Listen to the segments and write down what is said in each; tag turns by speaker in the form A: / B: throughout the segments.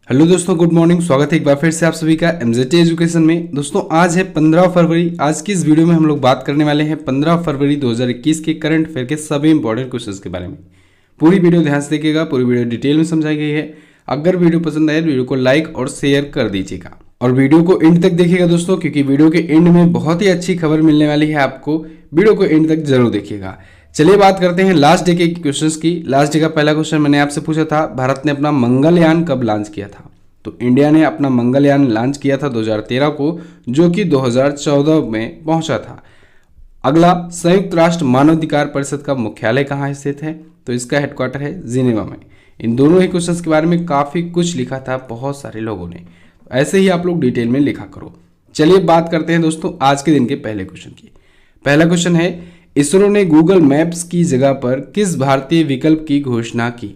A: Hello दोस्तों, good morning. स्वागत है एक बार फिर से आप सभी का एमजेटी एजुकेशन में। दोस्तों आज है 15 फरवरी। आज की इस वीडियो में हम लोग बात करने वाले हैं 15 फरवरी 2021 के करंट अफेयर के सभी इंपॉर्टेंट क्वेश्चंस के बारे में। पूरी वीडियो ध्यान से देखिएगा, पूरी वीडियो डिटेल में समझाई गई है। अगर वीडियो पसंद आए तो वीडियो को लाइक और शेयर कर दीजिएगा और वीडियो को एंड तक देखिएगा दोस्तों, क्योंकि वीडियो के एंड में बहुत ही अच्छी खबर मिलने वाली है आपको। वीडियो को एंड तक जरूर देखिएगा। चलिए बात करते हैं लास्ट डे के क्वेश्चंस की। लास्ट डे का पहला क्वेश्चन मैंने आपसे पूछा था, भारत ने अपना मंगलयान कब लॉन्च किया था? तो इंडिया ने अपना मंगलयान लॉन्च किया था 2013 को, जो कि 2014 में पहुंचा था। अगला, संयुक्त राष्ट्र मानवाधिकार परिषद का मुख्यालय कहाँ स्थित है? तो इसका हेडक्वार्टर है जिनेवा में। इन दोनों ही क्वेश्चंस के बारे में काफ़ी कुछ लिखा था बहुत सारे लोगों ने, ऐसे ही आप लोग डिटेल में लिखा करो। चलिए बात करते हैं दोस्तों आज के दिन के पहले क्वेश्चन की। पहला क्वेश्चन है, इसरो ने गूगल मैप्स की जगह पर किस भारतीय विकल्प की घोषणा की?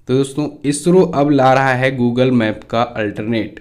A: तो दोस्तों इसरो अब ला रहा है गूगल मैप का अल्टरनेट।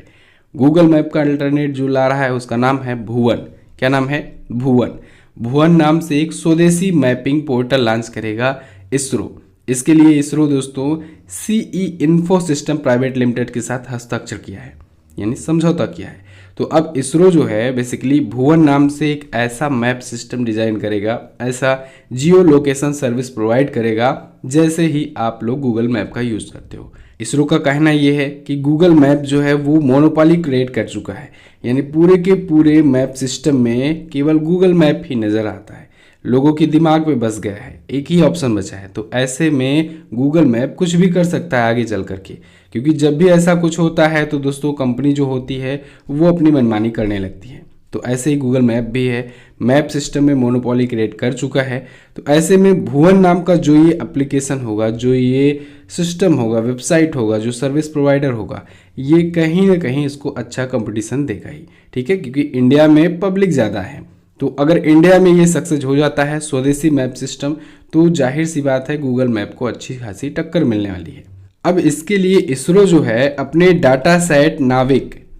A: गूगल मैप का अल्टरनेट जो ला रहा है उसका नाम है भुवन। क्या नाम है? भुवन। भुवन नाम से एक स्वदेशी मैपिंग पोर्टल लॉन्च करेगा इसरो। इसके लिए इसरो दोस्तों CE info system private limited के साथ हस्ताक्षर किया है, यानी समझौता किया है। तो अब इसरो जो है बेसिकली भुवन नाम से एक ऐसा मैप सिस्टम डिजाइन करेगा, ऐसा जियो लोकेशन सर्विस प्रोवाइड करेगा जैसे ही आप लोग गूगल मैप का यूज करते हो। इसरो का कहना यह है कि गूगल मैप जो है वो मोनोपोली क्रिएट कर चुका है, यानी पूरे के पूरे मैप सिस्टम में केवल गूगल मैप ही नजर आता है। लोगों के दिमाग में बस गया है, एक ही ऑप्शन बचा है। तो ऐसे में गूगल मैप कुछ भी कर सकता है आगे चल करके, क्योंकि जब भी ऐसा कुछ होता है तो दोस्तों कंपनी जो होती है वो अपनी मनमानी करने लगती है। तो ऐसे ही गूगल मैप भी है, मैप सिस्टम में मोनोपोली क्रिएट कर चुका है। तो ऐसे में भुवन नाम का जो ये एप्लीकेशन होगा, जो ये सिस्टम होगा, वेबसाइट होगा, जो सर्विस प्रोवाइडर होगा, ये कहीं ना कहीं इसको अच्छा कंपटीशन देगा ही। ठीक है, क्योंकि इंडिया में पब्लिक ज़्यादा है। तो अगर इंडिया में ये सक्सेस हो जाता है स्वदेशी मैप सिस्टम, तो जाहिर सी बात है गूगल मैप को अच्छी खासी टक्कर मिलने वाली है। अब इसके लिए इसरो जो है अपने डाटा सेट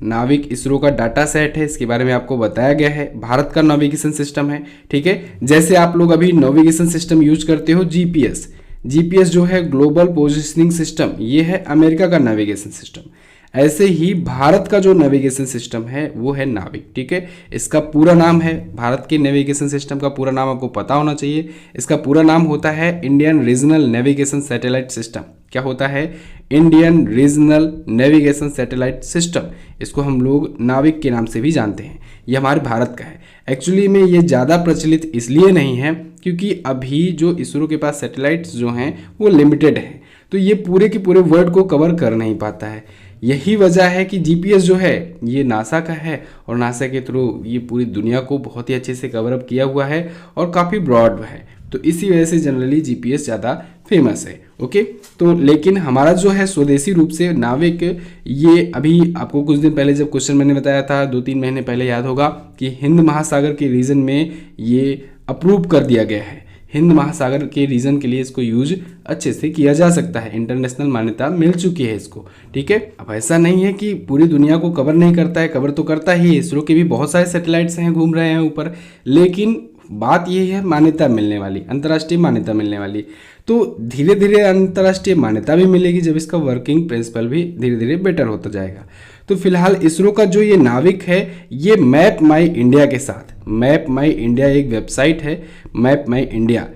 A: नाविक इसरो का डाटा सेट है, इसके बारे में आपको बताया गया है। भारत का नेविगेशन सिस्टम है। ठीक है, जैसे आप लोग अभी नेविगेशन सिस्टम यूज करते हो जीपीएस जो है ग्लोबल पोजिशनिंग सिस्टम, ये है अमेरिका का नेविगेशन सिस्टम। ऐसे ही भारत का जो नेविगेशन सिस्टम है वो है नाविक। ठीक है, इसका पूरा नाम है, भारत के नेविगेशन सिस्टम का पूरा नाम आपको पता होना चाहिए। इसका पूरा नाम होता है Indian regional navigation satellite system. क्या होता है? Indian regional navigation satellite system. इसको हम लोग नाविक के नाम से भी जानते हैं। ये हमारे भारत का है। एक्चुअली में ये ज़्यादा प्रचलित इसलिए नहीं है क्योंकि अभी जो इसरो के पास सैटेलाइट्स जो हैं वो लिमिटेड है, तो ये पूरे के पूरे वर्ल्ड को कवर कर नहीं पाता है। यही वजह है कि जीपीएस जो है ये नासा का है और नासा के थ्रू ये पूरी दुनिया को बहुत ही अच्छे से कवर अप किया हुआ है और काफ़ी ब्रॉड है। तो इसी वजह से जनरली जीपीएस ज़्यादा फेमस है। ओके, तो लेकिन हमारा जो है स्वदेशी रूप से नाविक, ये अभी आपको कुछ दिन पहले जब क्वेश्चन मैंने बताया था 2-3 महीने पहले, याद होगा कि हिंद महासागर के रीजन में ये अप्रूव कर दिया गया है। हिंद महासागर के रीजन के लिए इसको यूज अच्छे से किया जा सकता है, इंटरनेशनल मान्यता मिल चुकी है इसको। ठीक है, अब ऐसा नहीं है कि पूरी दुनिया को कवर नहीं करता है, कवर तो करता ही है। इसरो के भी बहुत सारे सैटेलाइट्स हैं, घूम रहे हैं ऊपर, लेकिन बात यही है मान्यता मिलने वाली, अंतर्राष्ट्रीय मान्यता मिलने वाली। तो धीरे धीरे अंतर्राष्ट्रीय मान्यता भी मिलेगी जब इसका वर्किंग प्रिंसिपल भी धीरे धीरे बेटर होता जाएगा। तो फिलहाल इसरो का जो ये नाविक है ये मैप माई इंडिया के साथ, मैप माई इंडिया एक वेबसाइट है मैप माई इंडिया,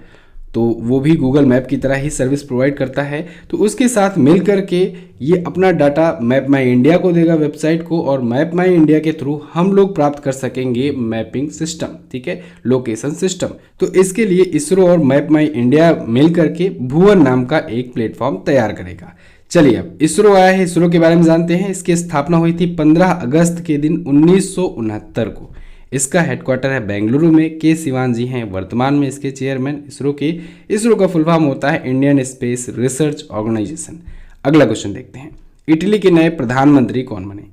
A: तो वो भी गूगल मैप की तरह ही सर्विस प्रोवाइड करता है। तो उसके साथ मिल करके ये अपना डाटा मैप माई इंडिया को देगा, वेबसाइट को, और मैप माई इंडिया के थ्रू हम लोग प्राप्त कर सकेंगे मैपिंग सिस्टम। ठीक है, लोकेशन सिस्टम। तो इसके लिए इसरो और मैप माई इंडिया मिल करके भुवन नाम का एक प्लेटफॉर्म तैयार करेगा। चलिए अब इसरो आया है, इसरो के बारे में जानते हैं। इसकी स्थापना हुई थी 15 अगस्त के दिन 1969 को। इसका हेडक्वार्टर है बेंगलुरु में। के सिवान जी हैं वर्तमान में इसके चेयरमैन इसरो के। इसरो का फुल फॉर्म होता है इंडियन स्पेस रिसर्च ऑर्गेनाइजेशन। अगला क्वेश्चन देखते हैं, इटली के नए प्रधानमंत्री कौन बने?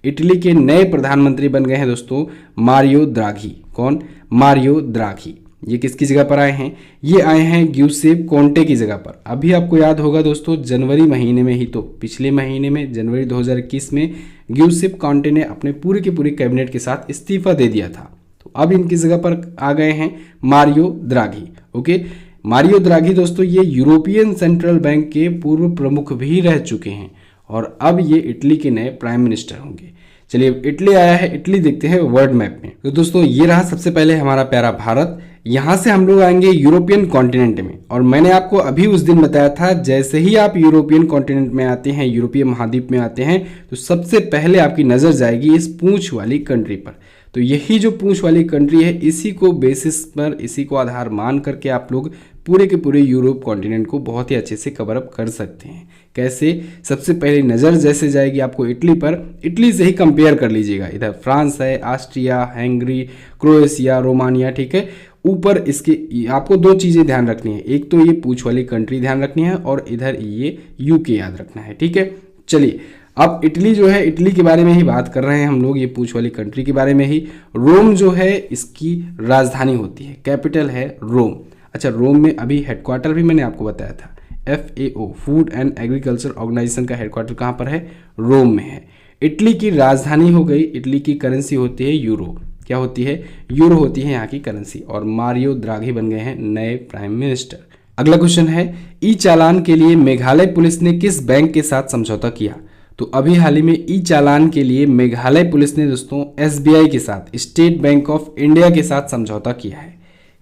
A: इटली के नए प्रधानमंत्री बन गए हैं दोस्तों मारियो द्राघी। कौन? Mario Draghi. ये किसकी जगह पर आए हैं? ये आए हैं ग्यूसेप कोंटे की जगह पर। अभी आपको याद होगा दोस्तों जनवरी महीने में ही, तो पिछले महीने में जनवरी 2021 में ग्यूसेप कोंटे ने अपने पूरे के पूरे कैबिनेट के साथ इस्तीफा दे दिया था। तो अब इनकी जगह पर आ गए हैं Mario Draghi. Okay, Mario Draghi दोस्तों ये यूरोपियन सेंट्रल बैंक के पूर्व प्रमुख भी रह चुके हैं और अब ये इटली के नए प्राइम मिनिस्टर होंगे। चलिए अब इटली आया है, इटली देखते हैं वर्ल्ड मैप में। तो दोस्तों ये रहा सबसे पहले हमारा प्यारा भारत। यहाँ से हम लोग आएंगे यूरोपियन कॉन्टिनेंट में, और मैंने आपको अभी उस दिन बताया था जैसे ही आप यूरोपियन कॉन्टिनेंट में आते हैं, यूरोपीय महाद्वीप में आते हैं, तो सबसे पहले आपकी नज़र जाएगी इस पूंछ वाली कंट्री पर। तो यही जो पूंछ वाली कंट्री है, इसी को बेसिस पर, इसी को आधार मान करके आप लोग पूरे के पूरे यूरोप कॉन्टिनेंट को बहुत ही अच्छे से कवर अप कर सकते हैं। कैसे? सबसे पहले नज़र जैसे जाएगी आपको इटली पर, इटली से ही कंपेयर कर लीजिएगा। इधर फ्रांस है, ऑस्ट्रिया, हंगरी, क्रोएशिया, रोमानिया, ठीक है। ऊपर इसके आपको दो चीज़ें ध्यान रखनी है, एक तो ये पूंछ वाली कंट्री ध्यान रखनी है और इधर ये यूके याद रखना है, ठीक है। चलिए अब इटली जो है, इटली के बारे में ही बात कर रहे हैं हम लोग, ये पूंछ वाली कंट्री के बारे में ही। रोम जो है इसकी राजधानी होती है, कैपिटल है रोम। अच्छा, रोम में अभी हेडक्वार्टर भी मैंने आपको बताया था, FAO food and agriculture organisation का हेडक्वार्टर कहाँ पर है? रोम में है। इटली की राजधानी हो गई, इटली की करेंसी होती है यूरो। क्या होती है? यूरो होती है यहाँ की करेंसी। और मारियो द्राघी बन गए हैं नए प्राइम मिनिस्टर। अगला क्वेश्चन है, ई चालान के लिए मेघालय पुलिस ने किस बैंक के साथ समझौता किया? तो अभी हाल ही में ई चालान के लिए मेघालय पुलिस ने दोस्तों SBI के साथ, स्टेट बैंक ऑफ इंडिया के साथ समझौता किया है।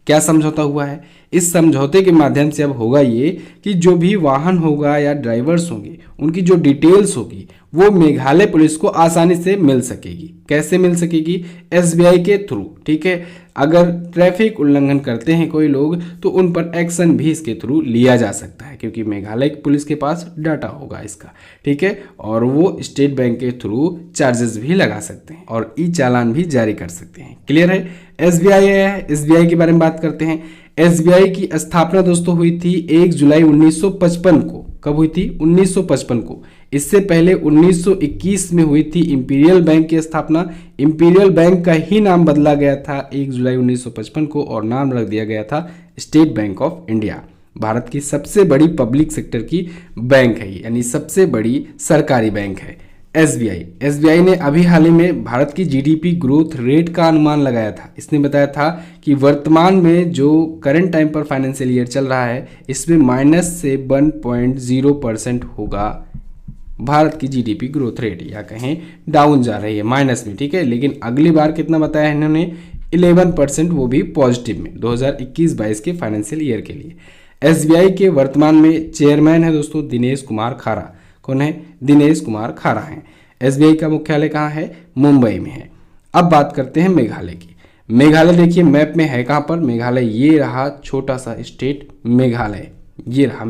A: क्या समझौता हुआ है? इस समझौते के माध्यम से अब होगा ये कि जो भी वाहन होगा या ड्राइवर्स होंगे, उनकी जो डिटेल्स होगी वो मेघालय पुलिस को आसानी से मिल सकेगी। कैसे मिल सकेगी? SBI के थ्रू, ठीक है। अगर ट्रैफिक उल्लंघन करते हैं कोई लोग तो उन पर एक्शन भी इसके थ्रू लिया जा सकता है, क्योंकि मेघालय पुलिस के पास डाटा होगा इसका, ठीक है। और वो स्टेट बैंक के थ्रू चार्जेस भी लगा सकते हैं और ई चालान भी जारी कर सकते हैं। क्लियर है? SBI है, SBI के बारे में बात करते हैं। SBI की स्थापना दोस्तों हुई थी 1 जुलाई 1955 को। कब हुई थी? 1955 को। इससे पहले 1921 में हुई थी इंपीरियल बैंक की स्थापना। इंपीरियल बैंक का ही नाम बदला गया था 1 जुलाई 1955 को और नाम रख दिया गया था state bank of India. Bharat की सबसे बड़ी पब्लिक सेक्टर की बैंक है, यानी सबसे बड़ी सरकारी बैंक है SBI ने अभी हाल ही में भारत की GDP ग्रोथ रेट का अनुमान लगाया था। इसने बताया था कि वर्तमान में जो करंट टाइम पर फाइनेंशियल ईयर चल रहा है, इसमें माइनस से 1.0% होगा भारत की GDP ग्रोथ रेट, या कहें डाउन जा रही है माइनस में, ठीक है। लेकिन अगली बार कितना बताया है इन्होंने? 11%, वो भी पॉजिटिव में 2021-22 के फाइनेंशियल ईयर के लिए। SBI के वर्तमान में चेयरमैन है दोस्तों दिनेश कुमार खारा। कौन है? दिनेश कुमार खारा हैं। SBI का मुख्यालय कहाँ है? मुंबई में है। अब बात करते हैं मेघालय की। मेघालय देखिए मैप में है कहाँ पर? मेघालय ये रहा छोटा सा स्टेट मेघालय, ये रहा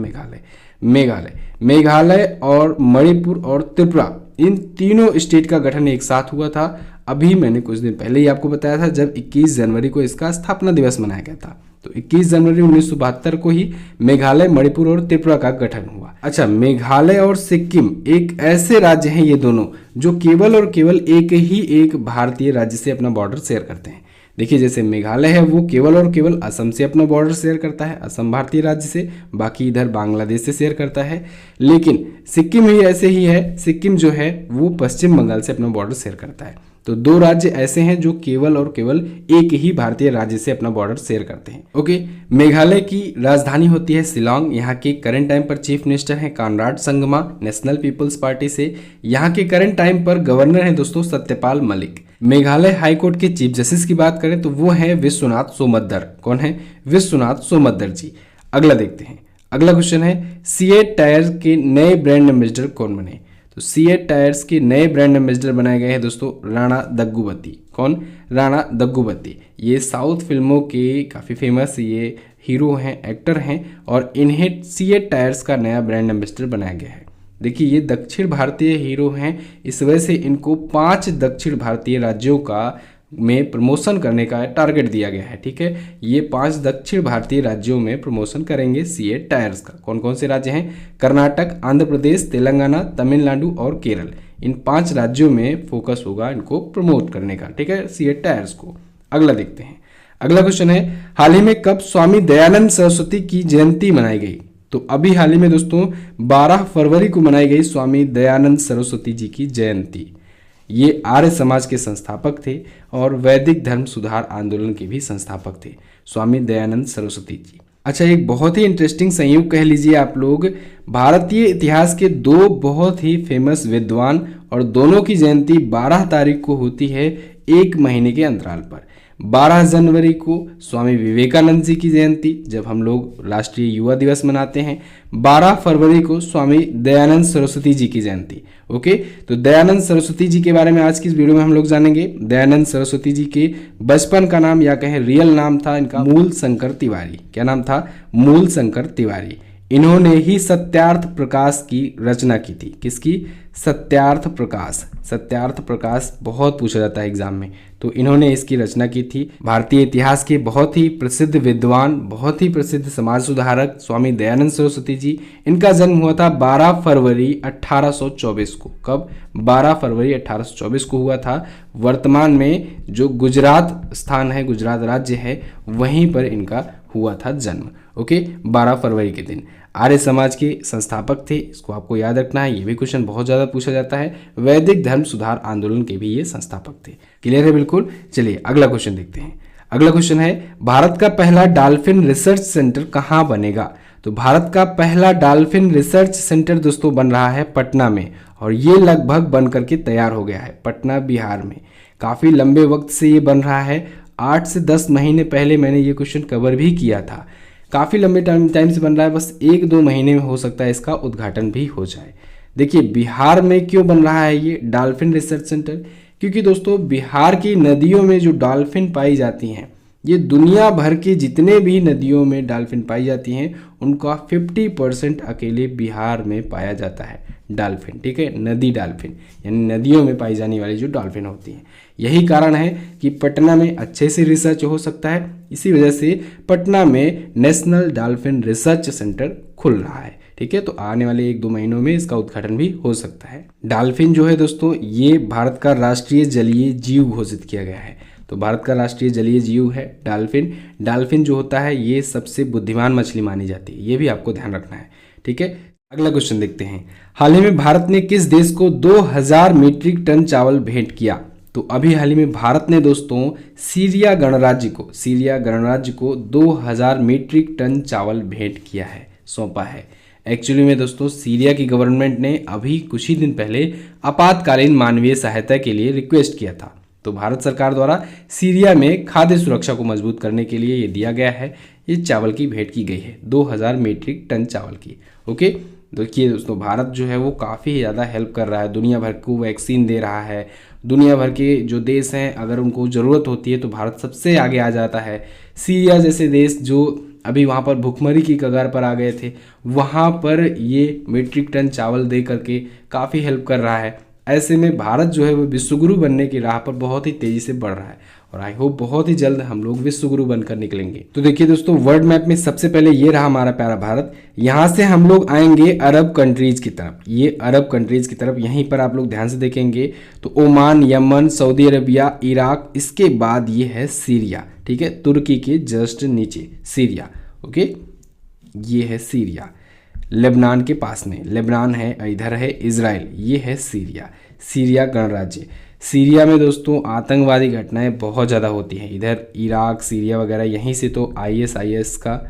A: मेघालय और मणिपुर और त्रिपुरा, इन तीनों स्टेट का गठन एक साथ हुआ था। अभी मैंने कुछ दिन पहले ही आपको बताया था जब 21 जनवरी को इसका स्थापना दिवस मनाया गया था। तो 21 जनवरी 1972 को ही मेघालय, मणिपुर और त्रिपुरा का गठन हुआ। अच्छा, मेघालय और सिक्किम एक ऐसे राज्य हैं ये दोनों जो केवल और केवल एक भारतीय राज्य से अपना बॉर्डर शेयर करते हैं। देखिए जैसे मेघालय है वो केवल और केवल असम से अपना बॉर्डर शेयर करता है, असम भारतीय राज्य से, बाकी इधर बांग्लादेश से शेयर करता है। लेकिन सिक्किम ही ऐसे ही है, सिक्किम जो है वो पश्चिम बंगाल से अपना बॉर्डर शेयर करता है। तो दो राज्य ऐसे हैं जो केवल और केवल एक ही भारतीय राज्य से अपना बॉर्डर शेयर करते हैं। ओके, मेघालय की राजधानी होती है शिलांग। यहाँ के करंट टाइम पर चीफ मिनिस्टर हैं Conrad Sangma, national people's party से। यहाँ के करंट टाइम पर गवर्नर हैं दोस्तों सत्यपाल मलिक। मेघालय हाईकोर्ट के चीफ जस्टिस की बात करें तो वो है विश्वनाथ सोमद्दर। कौन है? विश्वनाथ सोमद्दर जी। अगला देखते हैं, अगला क्वेश्चन है सीएट टायर के नए ब्रांड एम्बेसडर कौन बने? तो सीएट टायर्स के नए ब्रांड एम्बेसडर बनाए गए हैं दोस्तों राणा दग्गुबती। कौन? राणा दग्गुबती। ये साउथ फिल्मों के काफ़ी फेमस ये हीरो हैं, एक्टर हैं, और इन्हें सीएट टायर्स का नया ब्रांड एम्बेसडर बनाया गया है। देखिए ये दक्षिण भारतीय हीरो हैं, इस वजह से इनको 5 दक्षिण भारतीय राज्यों का में प्रमोशन करने का टारगेट दिया गया है। ठीक है, ये 5 दक्षिण भारतीय राज्यों में प्रमोशन करेंगे सीएट टायर्स का। कौन कौन से राज्य हैं? कर्नाटक, आंध्र प्रदेश, तेलंगाना, तमिलनाडु और केरल। इन 5 राज्यों में फोकस होगा इनको प्रमोट करने का। ठीक है, सीएट टायर्स को। अगला देखते हैं, अगला क्वेश्चन है हाल ही में कब स्वामी दयानंद सरस्वती की जयंती मनाई गई? तो अभी हाल ही में दोस्तों 12 फरवरी को मनाई गई स्वामी दयानंद सरस्वती जी की जयंती। ये आर्य समाज के संस्थापक थे और वैदिक धर्म सुधार आंदोलन के भी संस्थापक थे, स्वामी दयानंद सरस्वती जी। अच्छा, एक बहुत ही इंटरेस्टिंग संयोग कह लीजिए आप लोग, भारतीय इतिहास के दो बहुत ही फेमस विद्वान और दोनों की जयंती 12 तारीख को होती है, एक महीने के अंतराल पर। 12 जनवरी को स्वामी विवेकानंद जी की जयंती, जब हम लोग राष्ट्रीय युवा दिवस मनाते हैं। 12 फरवरी को स्वामी दयानंद सरस्वती जी की जयंती। ओके, तो दयानंद सरस्वती जी के बारे में आज की इस वीडियो में हम लोग जानेंगे। दयानंद सरस्वती जी के बचपन का नाम या कहें रियल नाम था इनका मूल शंकर तिवारी। क्या नाम था? मूल शंकर तिवारी। इन्होंने ही सत्यार्थ प्रकाश की रचना की थी। किसकी? सत्यार्थ प्रकाश। सत्यार्थ प्रकाश बहुत पूछा जाता है एग्जाम में, तो इन्होंने इसकी रचना की थी। भारतीय इतिहास के बहुत ही प्रसिद्ध विद्वान, बहुत ही प्रसिद्ध समाज सुधारक स्वामी दयानंद सरस्वती जी। इनका जन्म हुआ था 12 फरवरी 1824 को। कब? 12 फरवरी 1824 को हुआ था। वर्तमान में जो गुजरात स्थान है, गुजरात राज्य है, वहीं पर इनका हुआ था जन्म। ओके, 12 फरवरी के दिन। आर्य समाज के संस्थापक थे, इसको आपको याद रखना है, ये भी क्वेश्चन बहुत ज़्यादा पूछा जाता है। वैदिक धर्म सुधार आंदोलन के भी ये संस्थापक थे। क्लियर है बिल्कुल? चलिए अगला क्वेश्चन देखते हैं। अगला क्वेश्चन है, भारत का पहला डॉल्फिन रिसर्च सेंटर कहाँ बनेगा? तो भारत का पहला डॉल्फिन रिसर्च सेंटर दोस्तों बन रहा है पटना में, और ये लगभग बन करके तैयार हो गया है। पटना बिहार में काफ़ी लंबे वक्त से ये बन रहा है। 8 से 10 महीने पहले मैंने ये क्वेश्चन कवर भी किया था। काफ़ी लंबे टाइम से बन रहा है, बस 1-2 महीने में हो सकता है इसका उद्घाटन भी हो जाए। देखिए बिहार में क्यों बन रहा है ये डॉल्फिन रिसर्च सेंटर? क्योंकि दोस्तों बिहार की नदियों में जो डॉल्फिन पाई जाती हैं, ये दुनिया भर के जितने भी नदियों में डॉल्फिन पाई जाती हैं उनका 50% अकेले बिहार में पाया जाता है डॉल्फिन। ठीक है, नदी डॉल्फिन यानी नदियों में पाई जाने वाली जो डॉल्फिन होती हैं। यही कारण है कि पटना में अच्छे से रिसर्च हो सकता है। इसी वजह से पटना में नेशनल डॉल्फिन रिसर्च सेंटर खुल रहा है। ठीक है, तो आने वाले 1-2 महीनों में इसका उद्घाटन भी हो सकता है। डॉल्फिन जो है दोस्तों, ये भारत का राष्ट्रीय जलीय जीव घोषित किया गया है। तो भारत का राष्ट्रीय जलीय जीव है डॉल्फिन। डॉल्फिन जो होता है ये सबसे बुद्धिमान मछली मानी जाती है, ये भी आपको ध्यान रखना है। ठीक है, अगला क्वेश्चन देखते हैं। हाल ही में भारत ने किस देश को 2000 मीट्रिक टन चावल भेंट किया? तो अभी हाल ही में भारत ने दोस्तों सीरिया गणराज्य को 2000 मीट्रिक टन चावल भेंट किया है, सौंपा है। एक्चुअली में दोस्तों सीरिया की गवर्नमेंट ने अभी कुछ ही दिन पहले आपातकालीन मानवीय सहायता के लिए रिक्वेस्ट किया था। तो भारत सरकार द्वारा सीरिया में खाद्य सुरक्षा को मजबूत करने के लिए ये दिया गया है। ये चावल की भेंट की गई है 2000 मीट्रिक टन चावल की। ओके, देखिए दोस्तों भारत जो है वो काफ़ी ज़्यादा हेल्प कर रहा है, दुनिया भर को वैक्सीन दे रहा है। दुनिया भर के जो देश हैं अगर उनको ज़रूरत होती है तो भारत सबसे आगे आ जाता है। सीरिया जैसे देश जो अभी वहाँ पर भुखमरी की कगार पर आ गए थे, वहाँ पर ये मीट्रिक टन चावल दे करके काफ़ी हेल्प कर रहा है। ऐसे में भारत जो है वो विश्वगुरु बनने की राह पर बहुत ही तेज़ी से बढ़ रहा है, और आई होप बहुत ही जल्द हम लोग विश्वगुरु बनकर निकलेंगे। तो देखिए दोस्तों वर्ल्ड मैप में सबसे पहले ये रहा हमारा प्यारा भारत। यहाँ से हम लोग आएंगे अरब कंट्रीज की तरफ। ये अरब कंट्रीज की तरफ, यहीं पर आप लोग ध्यान से देखेंगे तो Oman, Yemen, Saudi Arabia, Iraq, इसके बाद ये है सीरिया। ठीक है, तुर्की के जस्ट नीचे सीरिया। ओके, ये है सीरिया। लेबनान के पास में लेबनान है, इधर है इजराइल, ये है सीरिया गणराज्य। सीरिया में दोस्तों आतंकवादी घटनाएं बहुत ज़्यादा होती हैं। इधर इराक, सीरिया वगैरह, यहीं से तो ISIS का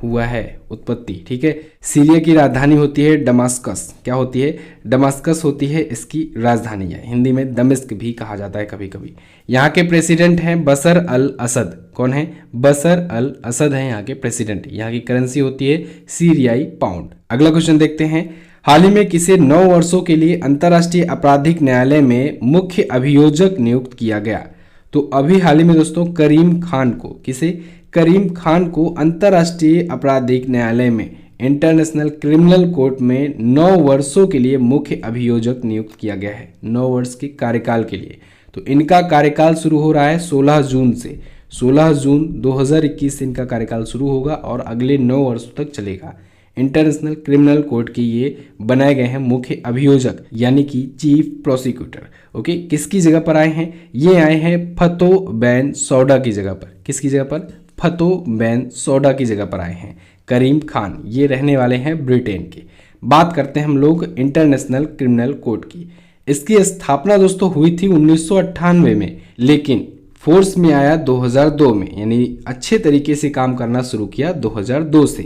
A: हुआ है उत्पत्ति। ठीक है, सीरिया की राजधानी होती है दमास्कस। क्या होती है? दमास्कस होती है इसकी राजधानी है। हिंदी में दमिश्क भी कहा जाता है कभी कभी। यहाँ के प्रेसिडेंट हैं बशर अल असद। कौन है? बशर अल असद है यहाँ के प्रेसिडेंट। यहाँ की करेंसी होती है सीरियाई पाउंड। अगला क्वेश्चन देखते हैं। हाल ही में किसे 9 वर्षों के लिए अंतर्राष्ट्रीय आपराधिक न्यायालय में मुख्य अभियोजक नियुक्त किया गया? तो अभी हाल ही में दोस्तों करीम खान को, किसे? करीम खान को अंतर्राष्ट्रीय आपराधिक न्यायालय में, इंटरनेशनल क्रिमिनल कोर्ट में 9 वर्षों के लिए मुख्य अभियोजक नियुक्त किया गया है, 9 वर्ष के कार्यकाल के लिए। तो इनका कार्यकाल शुरू हो रहा है 16 जून से। 16 जून 2021 से इनका कार्यकाल शुरू होगा और अगले 9 वर्षों तक चलेगा। इंटरनेशनल क्रिमिनल कोर्ट के ये बनाए गए हैं मुख्य अभियोजक, यानी कि चीफ प्रोसिक्यूटर। ओके, किसकी जगह पर आए हैं? ये आए हैं फतो बैन सौडा की जगह पर। किसकी जगह पर? फतो बैन सौडा की जगह पर आए हैं करीम खान। ये रहने वाले हैं ब्रिटेन के। बात करते हैं हम लोग इंटरनेशनल क्रिमिनल कोर्ट की। इसकी स्थापना दोस्तों हुई थी 1998 में, लेकिन फोर्स में आया 2002 में, यानी अच्छे तरीके से काम करना शुरू किया 2002 से।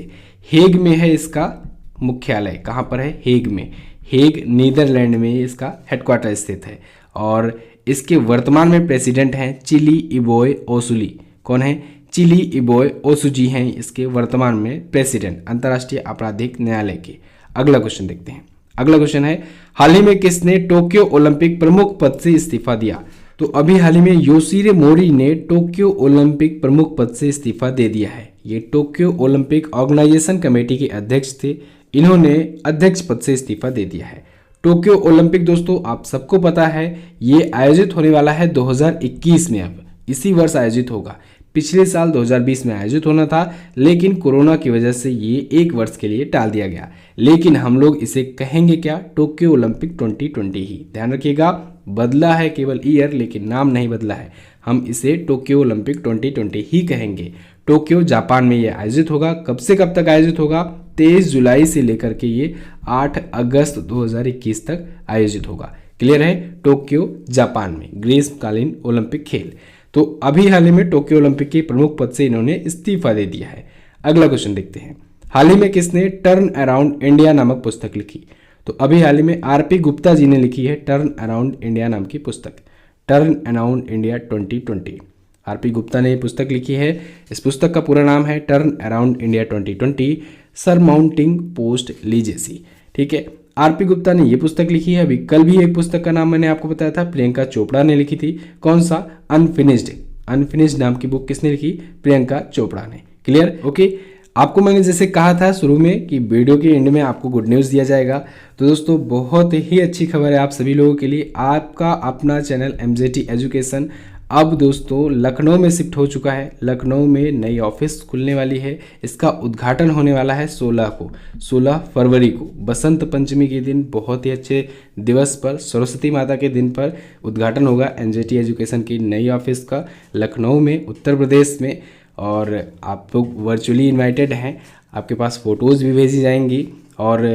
A: हेग में है इसका मुख्यालय, कहाँ पर है? हेग में। हेग नीदरलैंड में इसका हेडक्वार्टर स्थित है। और इसके वर्तमान में प्रेसिडेंट हैं चिली इबोय ओसुली। कौन है? चिली इबोय ओसुजी हैं इसके वर्तमान में प्रेसिडेंट अंतर्राष्ट्रीय आपराधिक न्यायालय के। अगला क्वेश्चन देखते हैं। अगला क्वेश्चन है, हाल ही में किसने टोक्यो ओलंपिक प्रमुख पद से इस्तीफा दिया? तो अभी हाल ही में योशिरे मोरी ने टोक्यो ओलंपिक प्रमुख पद से इस्तीफा दे दिया है। ये टोक्यो ओलंपिक ऑर्गेनाइजेशन कमेटी के अध्यक्ष थे, इन्होंने अध्यक्ष पद से इस्तीफा दे दिया है। टोक्यो ओलंपिक दोस्तों आप सबको पता है ये आयोजित होने वाला है 2021 में, अब इसी वर्ष आयोजित होगा। पिछले साल 2020 में आयोजित होना था, लेकिन कोरोना की वजह से ये एक वर्ष के लिए टाल दिया गया। लेकिन हम लोग इसे कहेंगे क्या? टोक्यो ओलंपिक 2020 ही। ध्यान रखिएगा, बदला है केवल ईयर, लेकिन नाम नहीं बदला है। हम इसे टोक्यो ओलंपिक 2020 ही कहेंगे। टोक्यो जापान में ये आयोजित होगा। कब से कब तक आयोजित होगा? 23 जुलाई से लेकर के ये 8 अगस्त 2021 तक आयोजित होगा। क्लियर है? टोक्यो जापान में ग्रीष्मकालीन ओलंपिक खेल। तो अभी हाल ही में टोक्यो ओलंपिक के प्रमुख पद से इन्होंने इस्तीफा दे दिया है। अगला क्वेश्चन देखते हैं, हाल ही में किसने टर्न अराउंड इंडिया नामक पुस्तक लिखी? तो अभी हाल ही में आरपी गुप्ता जी ने लिखी है टर्न अराउंड इंडिया नाम की पुस्तक, turn around India 2020। RP Gupta ने ये पुस्तक लिखी है। इस पुस्तक का पूरा नाम है turn around India 2020 surmounting post legacy. ठीक है, आरपी गुप्ता ने ये पुस्तक लिखी है। अभी कल भी एक पुस्तक का नाम मैंने आपको बताया था, प्रियंका चोपड़ा ने लिखी थी। कौन सा? अनफिनिश्ड। अनफिनिश्ड नाम की बुक किसने लिखी? प्रियंका चोपड़ा ने। क्लियर? ओके। आपको मैंने जैसे कहा था शुरू में कि वीडियो के एंड में आपको गुड न्यूज़ दिया जाएगा, तो दोस्तों बहुत ही अच्छी खबर है आप सभी लोगों के लिए। आपका अपना चैनल एमजेटी एजुकेशन अब दोस्तों लखनऊ में शिफ्ट हो चुका है। लखनऊ में नई ऑफिस खुलने वाली है। इसका उद्घाटन होने वाला है 16 फरवरी को, बसंत पंचमी के दिन, बहुत ही अच्छे दिवस पर, सरस्वती माता के दिन पर उद्घाटन होगा एमजेटी एजुकेशन की नई ऑफिस का लखनऊ में, उत्तर प्रदेश में। और आप लोग वर्चुअली इन्वाइटेड हैं, आपके पास फ़ोटोज़ भी भेजी जाएंगी और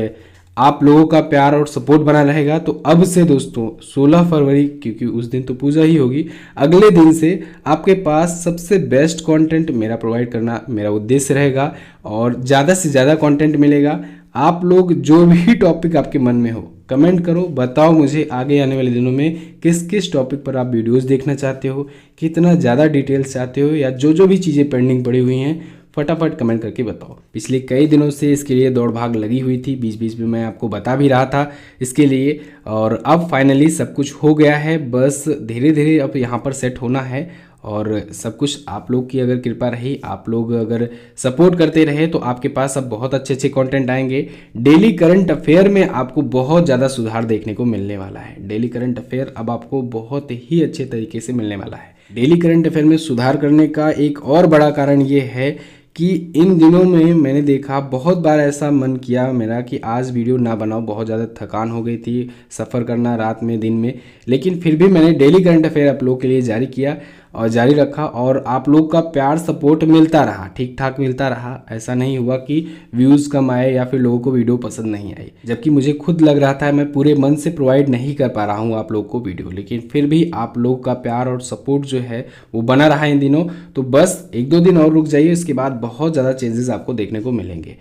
A: आप लोगों का प्यार और सपोर्ट बना रहेगा। तो अब से दोस्तों 16 फरवरी, क्योंकि उस दिन तो पूजा ही होगी, अगले दिन से आपके पास सबसे बेस्ट कंटेंट मेरा प्रोवाइड करना मेरा उद्देश्य रहेगा और ज़्यादा से ज़्यादा कंटेंट मिलेगा। आप लोग जो भी टॉपिक आपके मन में हो कमेंट करो, बताओ मुझे आगे आने वाले दिनों में किस किस टॉपिक पर आप वीडियोज़ देखना चाहते हो, कितना ज़्यादा डिटेल्स चाहते हो, या जो भी चीज़ें पेंडिंग पड़ी हुई हैं फटाफट कमेंट करके बताओ। पिछले कई दिनों से इसके लिए दौड़ भाग लगी हुई थी, बीच बीच में मैं आपको बता भी रहा था इसके लिए, और अब फाइनली सब कुछ हो गया है। बस धीरे धीरे अब यहाँ पर सेट होना है और सब कुछ आप लोग की अगर कृपा रही, आप लोग अगर सपोर्ट करते रहे तो आपके पास अब बहुत अच्छे अच्छे कंटेंट आएंगे। डेली करंट अफेयर में आपको बहुत ज़्यादा सुधार देखने को मिलने वाला है। डेली करंट अफेयर अब आपको बहुत ही अच्छे तरीके से मिलने वाला है। डेली करंट अफेयर में सुधार करने का एक और बड़ा कारण ये है कि इन दिनों में मैंने देखा, बहुत बार ऐसा मन किया मेरा कि आज वीडियो ना बनाओ, बहुत ज़्यादा थकान हो गई थी, सफ़र करना रात में दिन में, लेकिन फिर भी मैंने डेली करंट अफेयर आप लोग के लिए जारी किया और जारी रखा और आप लोग का प्यार सपोर्ट मिलता रहा, ठीक ठाक मिलता रहा। ऐसा नहीं हुआ कि व्यूज़ कम आए या फिर लोगों को वीडियो पसंद नहीं आई, जबकि मुझे खुद लग रहा था मैं पूरे मन से प्रोवाइड नहीं कर पा रहा हूँ आप लोग को वीडियो, लेकिन फिर भी आप लोग का प्यार और सपोर्ट जो है वो बना रहा इन दिनों। तो बस 1-2 दिन और रुक जाइए, इसके बाद बहुत ज़्यादा चेंजेस आपको देखने को मिलेंगे।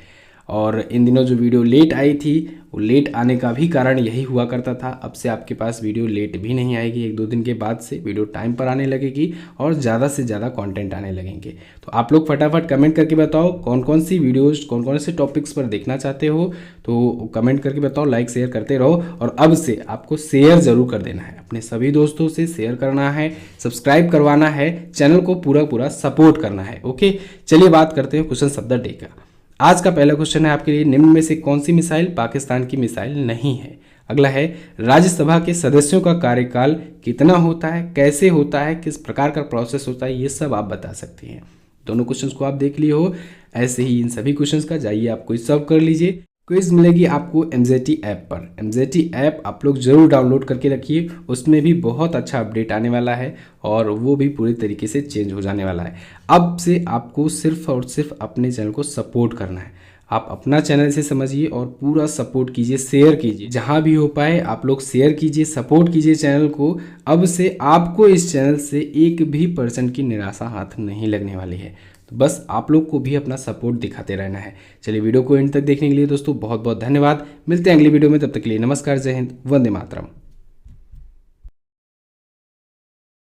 A: और इन दिनों जो वीडियो लेट आई थी वो लेट आने का भी कारण यही हुआ करता था। अब से आपके पास वीडियो लेट भी नहीं आएगी, 1-2 दिन के बाद से वीडियो टाइम पर आने लगेगी और ज़्यादा से ज़्यादा कंटेंट आने लगेंगे। तो आप लोग फटाफट कमेंट करके बताओ कौन कौन सी वीडियोज़, कौन कौन से टॉपिक्स पर देखना चाहते हो, तो कमेंट करके बताओ, लाइक शेयर करते रहो। और अब से आपको शेयर ज़रूर कर देना है, अपने सभी दोस्तों से शेयर करना है, सब्सक्राइब करवाना है, चैनल को पूरा सपोर्ट करना है। ओके, चलिए बात करते हैं क्वेश्चन ऑफ द डे का। आज का पहला क्वेश्चन है आपके लिए, निम्न में से कौन सी मिसाइल पाकिस्तान की मिसाइल नहीं है? अगला है, राज्यसभा के सदस्यों का कार्यकाल कितना होता है, कैसे होता है, किस प्रकार का प्रोसेस होता है, ये सब आप बता सकते हैं। दोनों क्वेश्चंस को आप देख लिए हो, ऐसे ही इन सभी क्वेश्चंस का जाइए आप क्विज सॉल्व कर लीजिए। क्विज मिलेगी आपको एमजेटी ऐप पर। एमजेटी ऐप आप लोग जरूर डाउनलोड करके रखिए, उसमें भी बहुत अच्छा अपडेट आने वाला है और वो भी पूरी तरीके से चेंज हो जाने वाला है। अब से आपको सिर्फ और सिर्फ अपने चैनल को सपोर्ट करना है, आप अपना चैनल से समझिए और पूरा सपोर्ट कीजिए, शेयर कीजिए, जहां भी हो पाए आप लोग शेयर कीजिए, सपोर्ट कीजिए चैनल को। अब से आपको इस चैनल से 1% की निराशा हाथ नहीं लगने वाली है। तो बस आप लोग को भी अपना सपोर्ट दिखाते रहना है। चलिए, वीडियो को एंड तक देखने के लिए दोस्तों बहुत बहुत धन्यवाद। मिलते हैं अगली वीडियो में, तब तक के लिए नमस्कार, जय हिंद, वंदे मातरम।